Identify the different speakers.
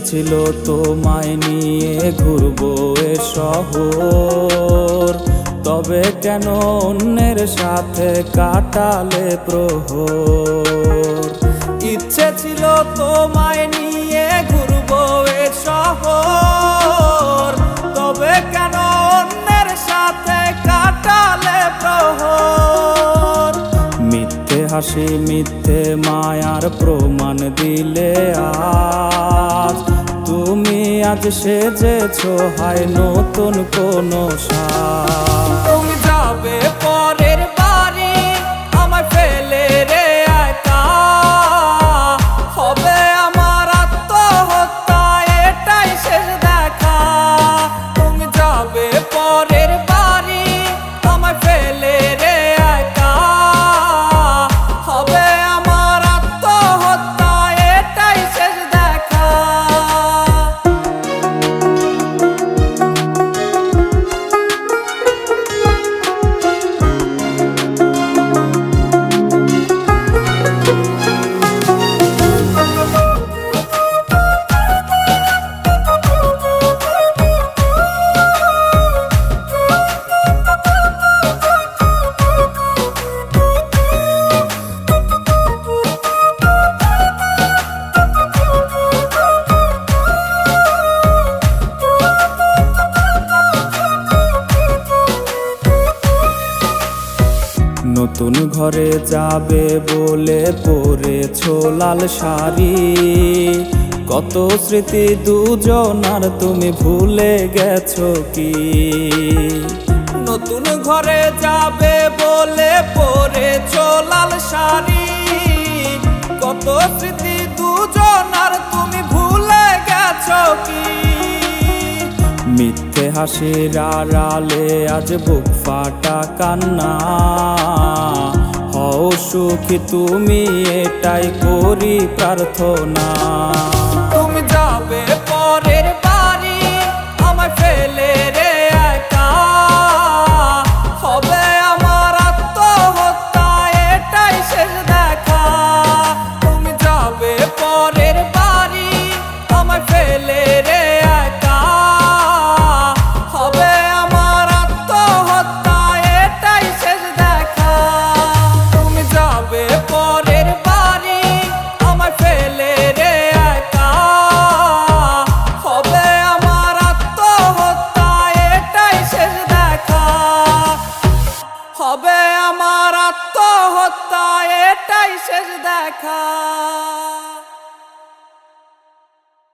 Speaker 1: ছিল তোমায় নিয়ে ঘুরবো এ শহর, তবে কেন অন্যের সাথে কাটালে প্রহর। ইচ্ছে ছিল তোমায় নিয়ে ঘুরবো এ শহর, তবে কেন অন্যের সাথে কাটালে প্রহর। মিথ্যে হাসি মিথ্যে মায়ার প্রমাণ দিলে আজ, তুমি আজ সেজেছো হয় নতুন কোনো সাজ। তুমি যাবে পরের বাড়ি আমায় ফেলে রে একা, হবে আমার আত্মহত্যা এটাই শেষ দেখা। তুমি যাবে পরের বাড়ি আমায় ফেলে রে একা, হবে আমার আত্মহত্যা এটাই শেষ দেখা। নতুন ঘরে যাবে বলে পরেছো লাল শাড়ি, কত স্মৃতি দুজনার তুমি ভুলে গেছো কি? নতুন ঘরে যাবে বলে পরেছো লাল শাড়ি, কত স্মৃতি দুজনার তুমি ভুলে গেছো কি? মিথ্যে হাসির আড়ালে আজ বুক ফাটা কান্না, হও সুখী তুমি এটাই করি প্রার্থনা। তুমি যাবে পরের বাড়ি আমায় ফেলে রে একা, হবে আমার আত্মহত্যা এটাই শেষ দেখা। তুমি যাবে পরের বাড়ি আমায় ফেলে রে একা, হবে আমার আত্মহত্যা এটাই শেষ দেখা। তুমি যাবে পরের বাড়ি আমায় ফেলে রে একা, হবে আমার আত্মহত্যা এটাই শেষ দেখা। হবে আমার আত্মহত্যা এটাই শেষ দেখা।